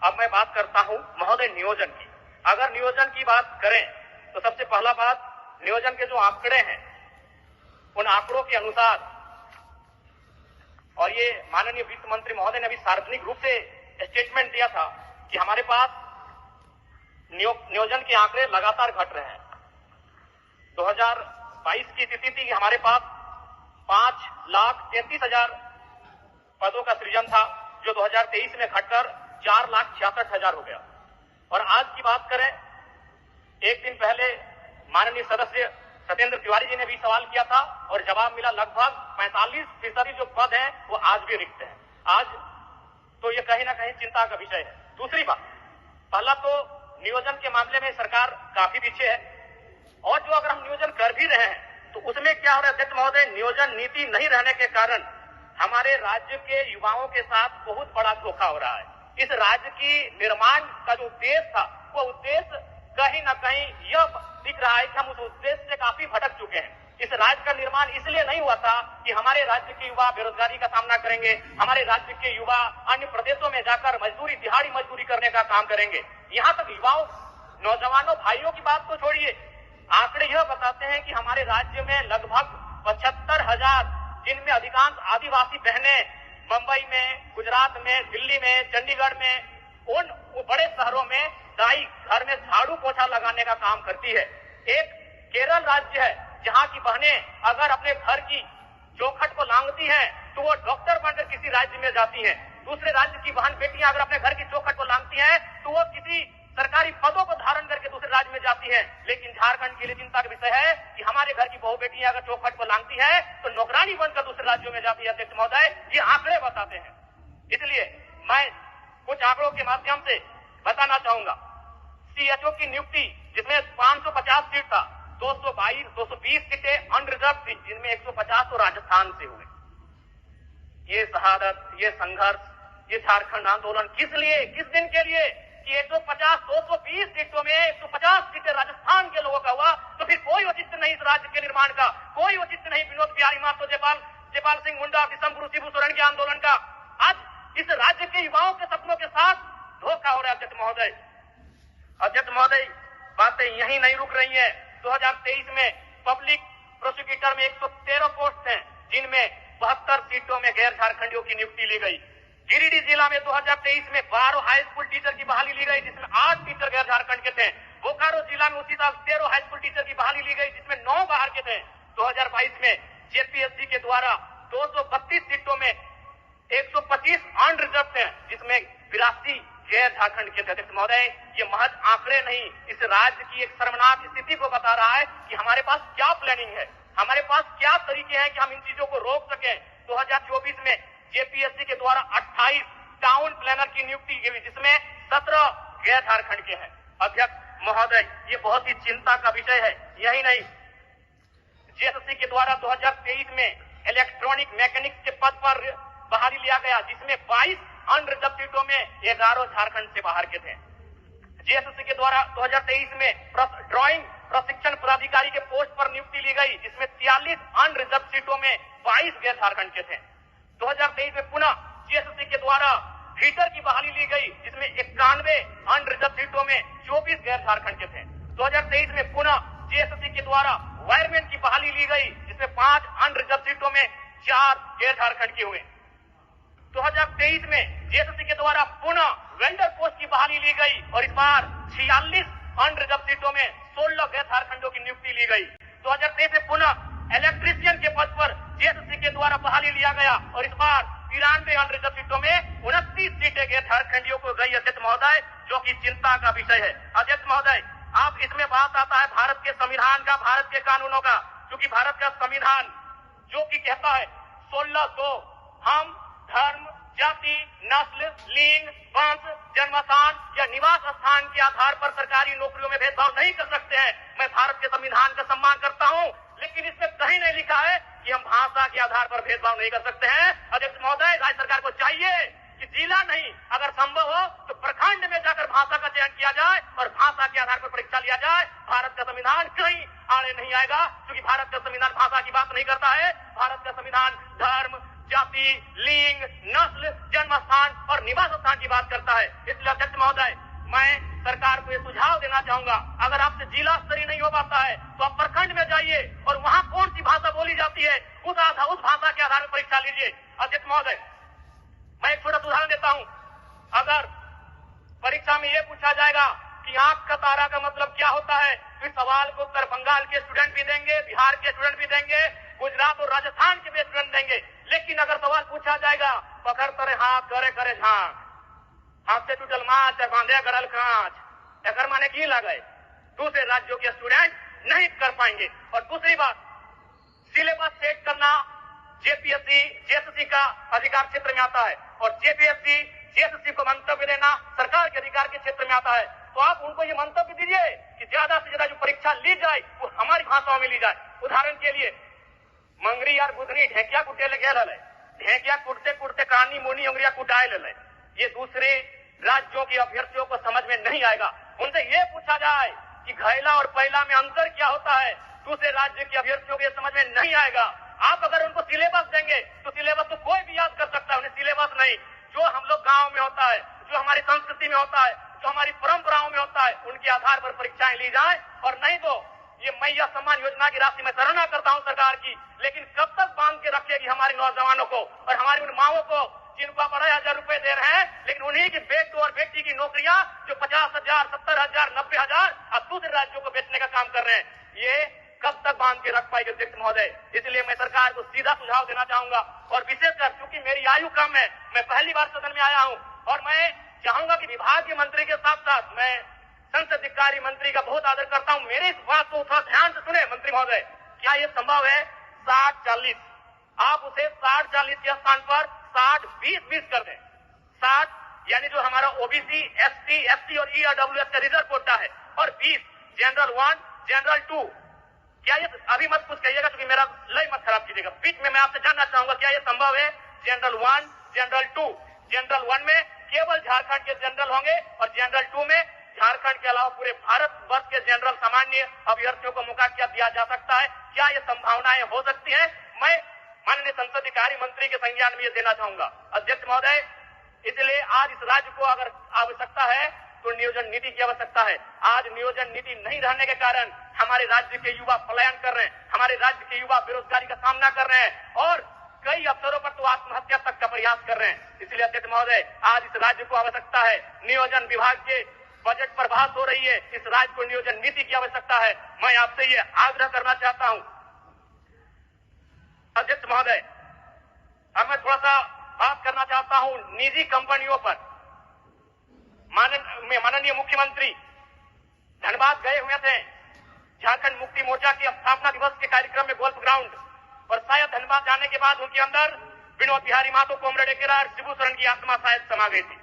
अब मैं बात करता हूं महोदय नियोजन की। अगर नियोजन की बात करें तो सबसे पहला बात, नियोजन के जो आंकड़े हैं उन आंकड़ों के अनुसार, और ये माननीय वित्त मंत्री महोदय ने अभी सार्वजनिक रूप से स्टेटमेंट दिया था कि हमारे पास नियोजन के आंकड़े लगातार घट रहे हैं। 2022 की स्थिति थी कि हमारे पास 5,33,000 पदों का सृजन था, जो 2023 में घटकर 4,66,000 हो गया। और आज की बात करें, एक दिन पहले माननीय सदस्य सत्येंद्र तिवारी जी ने भी सवाल किया था और जवाब मिला, लगभग 45% जो पद है वो आज भी रिक्त है। आज तो ये कहीं ना कहीं चिंता का विषय है। दूसरी बात, पहला तो नियोजन के मामले में सरकार काफी पीछे है, और जो अगर हम नियोजन कर भी रहे हैं तो उसमें क्या हो रहा है अध्यक्ष महोदय, नियोजन नीति नहीं रहने के कारण हमारे राज्य के युवाओं के साथ बहुत बड़ा धोखा हो रहा है। इस राज्य की निर्माण का जो उद्देश्य था, वो उद्देश्य कहीं ना कहीं यह दिख रहा है कि हम उस उद्देश्य से काफी भटक चुके हैं। इस राज्य का निर्माण इसलिए नहीं हुआ था कि हमारे राज्य के युवा बेरोजगारी का सामना करेंगे, हमारे राज्य के युवा अन्य प्रदेशों में जाकर मजदूरी, दिहाड़ी मजदूरी करने का काम करेंगे। यहाँ तक युवाओं, नौजवानों, भाइयों की बात तो छोड़िए, आंकड़े यह बताते हैं कि हमारे राज्य में लगभग 75,000, जिनमें अधिकांश आदिवासी बहनें मुंबई में, गुजरात में, दिल्ली में, चंडीगढ़ में, उन बड़े शहरों में दाई घर में झाड़ू पोछा लगाने का काम करती है। एक केरल राज्य है जहां की बहनें अगर अपने घर की चौखट को लांघती हैं तो वो डॉक्टर बनकर किसी राज्य में जाती हैं। दूसरे राज्य की बहन बेटियां अगर अपने घर की चौखट को लांघती हैं तो वो किसी सरकारी पदों को धारण करके दूसरे राज्य में जाती है। लेकिन झारखंड के लिए चिंता का विषय है कि हमारे घर की बहु बेटियां अगर चौखट को लांघती है तो नौकरानी बनकर दूसरे राज्यों में जाती है। अध्यक्ष महोदय, ये आंकड़े बताते हैं। इसलिए मैं कुछ आंकड़ों के माध्यम से बताना चाहूंगा। सीएचओ की नियुक्ति, जिसमें 550 सीट था, 220 सीटें अनरिजर्व थी, जिनमें 150 तो राजस्थान से हुए। ये शहादत, ये संघर्ष, ये झारखंड आंदोलन किस लिए, किस दिन के लिए कि 220 सीटों में 150 सीटें राजस्थान के लोगों का हुआ, तो फिर कोई औचित्य नहीं इस राज्य के निर्माण का, कोई औचित्य नहीं विनोद बिहारी महतो, जयपाल सिंह मुंडा, विषम गुरु शिबू सोरेन के आंदोलन का। आज इस राज्य के युवाओं के सपनों के साथ धोखा हो रहा है। अध्यक्ष महोदय, बातें यहीं नहीं रुक रही है। 2023 में पब्लिक प्रोसिक्यूटर में 113 पोस्ट हैं, जिनमें 72 सीटों में गैर झारखंडियों की नियुक्ति ली गई। गिरिडीह जिला में 2023 में 12 हाई स्कूल टीचर की बहाली ली गई, जिसमें 8 टीचर गैर झारखंड के थे। बोकारो जिला में उसी साल 13 हाई स्कूल टीचर की बहाली ली गई, जिसमें 9 बाहर के थे। 2022 में जेपीएससी के द्वारा 232 सीटों में 125 अनरिजर्व थे, जिसमें 82 गैर झारखंड के थे। अध्यक्ष महोदय, ये महज आंकड़े नहीं, इस राज्य की एक शर्मनाक स्थिति को बता रहा है कि हमारे पास क्या प्लानिंग है, हमारे पास क्या तरीके हैं कि हम इन चीजों को रोक सकें। 2024 में जेपीएससी के द्वारा 28 टाउन प्लानर की नियुक्ति की गई, जिसमें 17 गैर झारखंड के हैं। अध्यक्ष महोदय, ये बहुत ही चिंता का विषय है। यही नहीं, जेएसएससी के द्वारा 2023 में इलेक्ट्रॉनिक मैकेनिक्स के पद पर बहाली लिया गया, जिसमें 22 अनरिजर्व सीटों में 11 झारखंड से बाहर के थे। जेएसएससी के द्वारा 2023 में ड्राइंग प्रशिक्षण पदाधिकारी के पोस्ट पर नियुक्ति ली गई, जिसमें 43 अनरिजर्व सीटों में 22 गैर झारखंड के थे। 2023 में पुनः जेएसएससी के द्वारा फीटर की बहाली ली गई, जिसमें 91 अनरिजर्व सीटों में 24 गैर झारखंड के थे। 2023 में पुनः जेएसएससी के द्वारा वायरमैन की बहाली ली गई, जिसमें 5 अनरिजर्व सीटों में 4 गैर झारखंड के हुए। 2023 में जेएसएससी के द्वारा पुनः वेंडर पोस्ट की बहाली ली गई और इस बार 46 अनरिजर्व सीटों में 16 गैर झारखंडों की नियुक्ति ली गई। 2023 में पुनः इलेक्ट्रीशियन के पद पर जेएसएससी के द्वारा बहाली लिया गया और इस बार 93 अनरिजर्व सीटों में 29 सीटें गैर झारखंडियों को गई। अध्यक्ष महोदय, जो कि चिंता का विषय है। अध्यक्ष महोदय, आप इसमें बात आता है भारत के संविधान का, भारत के कानूनों का, क्योंकि भारत का संविधान जो कि कहता है 16 हम धर्म, जाति, नस्ल, लिंग, वंश, जन्मस्थान या निवास स्थान के आधार पर सरकारी नौकरियों में भेदभाव नहीं कर सकते हैं। मैं भारत के संविधान का सम्मान करता हूं, लेकिन इसमें कहीं नहीं लिखा है कि हम भाषा के आधार पर भेदभाव नहीं कर सकते हैं। अध्यक्ष महोदय, राज्य सरकार को चाहिए कि जिला नहीं, अगर संभव हो तो प्रखंड में जाकर भाषा का चयन किया जाए और भाषा के आधार पर परीक्षा लिया जाए। भारत का संविधान कहीं आड़े नहीं आएगा, क्योंकि भारत का संविधान भाषा की बात नहीं करता है। भारत का संविधान धर्म, जाति, लिंग, नस्ल, जन्म स्थान और निवास स्थान की बात करता है। इसलिए अध्यक्ष महोदय, मैं सरकार को ये सुझाव देना चाहूंगा, अगर आपसे जिला स्तरीय नहीं हो पाता है तो आप प्रखंड में जाइए और वहां कौन सी भाषा बोली जाती है उस भाषा के आधार पर परीक्षा लीजिए। अध्यक्ष महोदय, मैं एक छोटा उदाहरण देता हूं। अगर परीक्षा में यह पूछा जाएगा कि आंख का तारा का मतलब क्या होता है, तो इस सवाल को उत्तर बंगाल के स्टूडेंट भी देंगे, बिहार के स्टूडेंट भी देंगे, गुजरात और राजस्थान के भी स्टूडेंट देंगे। लेकिन अगर सवाल पूछा जाएगा पकड़ करे हाथ, करे करे झांक, हाथ से टूटल माछ बांधे गड़ल कांच, एकर माने की लगे, दूसरे राज्यों के स्टूडेंट नहीं कर पाएंगे। और दूसरी बात, सिलेबस सेट करना जेपीएससी, जेएसएससी का अधिकार क्षेत्र में आता है और जेपीएससी, जेएसएससी को मंतव्य देना सरकार के अधिकार के क्षेत्र में आता है। तो आप उनको ये मंतव्य दीजिए कि ज्यादा से ज्यादा जो परीक्षा ली जाए वो हमारी भाषाओं में ली जाए। उदाहरण के लिए, मंगरी यार बुधनी ढेकिया कुटे लगे लले, ढेकिया कुटते कुटते कानी मुनी उंगरिया कुटाए लले, ये दूसरे राज्यों के अभ्यर्थियों को समझ में नहीं आएगा। उनसे ये पूछा जाए कि घैला और पहला में अंतर क्या होता है, दूसरे राज्य के अभ्यर्थियों को समझ में नहीं आएगा। आप अगर उनको सिलेबस देंगे तो सिलेबस तो कोई भी याद कर सकता है, उन्हें सिलेबस नहीं, जो हम लोग गांव में होता है, जो हमारी संस्कृति में होता है, जो हमारी परंपराओं में होता है, उनके आधार पर परीक्षाएं ली जाए। और नहीं तो ये मैया सम्मान योजना की राशि मैं सराहना करता हूं सरकार की, लेकिन कब तक बांध के रखेगी हमारे नौजवानों को और हमारी उन माओं को जिनको आप 2,500 रुपए दे रहे हैं, लेकिन उन्हीं की बेटों और बेटी की नौकरियां जो 50,000, 70,000, 90,000 अब दूसरे राज्यों को बेचने का काम कर रहे हैं, ये कब तक बांध के रख पाएगी अध्यक्ष महोदय। इसलिए मैं सरकार को सीधा सुझाव देना चाहूंगा और विशेषकर क्योंकि मेरी आयु कम है, मैं पहली बार सदन में आया हूं और मैं चाहूंगा कि विभाग के मंत्री के साथ साथ मैं संसदीय कार्य मंत्री का बहुत आदर करता हूं, मेरे इस बात को थोड़ा ध्यान से सुने मंत्री महोदय। क्या यह संभव है 60-40, आप उसे 60-40 के स्थान पर 60-20-20 कर दें। 60 यानी जो हमारा ओबीसी, एसटी, एसटी और ईडब्ल्यूएस का रिजर्व कोटा है और 20 जनरल 1, जनरल 2। क्या ये अभी मत कुछ कहिएगा क्योंकि मेरा लय मत खराब कीजिएगा, बीच में मैं आपसे जानना चाहूंगा क्या ये संभव है जनरल 1, जनरल 2। जनरल 1 में केवल झारखंड के जनरल होंगे और जनरल 2 में झारखंड के अलावा पूरे भारत वर्ष के जनरल सामान्य अभ्यर्थियों को मौका क्या दिया जा सकता है, क्या ये संभावनाएं हो सकती है? मैं माननीय संसदीय कार्य मंत्री के संज्ञान में ये देना चाहूंगा अध्यक्ष महोदय। इसलिए आज इस राज्य को अगर आवश्यकता है तो नियोजन नीति की आवश्यकता है। आज नियोजन नीति नहीं रहने के कारण हमारे राज्य के युवा पलायन कर रहे हैं, हमारे राज्य के युवा बेरोजगारी का सामना कर रहे हैं और कई अवसरों पर तो आत्महत्या तक का प्रयास कर रहे हैं। इसलिए अध्यक्ष महोदय, आज इस राज्य को आवश्यकता है, नियोजन विभाग के बजट पर बहस हो रही है, इस राज्य को नियोजन नीति की आवश्यकता है। मैं आपसे ये आग्रह करना चाहता हूं अध्यक्ष महोदय। अब मैं थोड़ा सा बात करना चाहता हूं निजी कंपनियों पर। माननीय मुख्यमंत्री धनबाद गए हुए थे झारखंड मुक्ति मोर्चा की स्थापना दिवस के कार्यक्रम में गोल्फ ग्राउंड, और शायद धनबाद जाने के बाद उनके अंदर विनोद बिहारी महतो, कॉमरेड एकेरा, शिबू सोरेन की आत्मा शायद समा गई थी।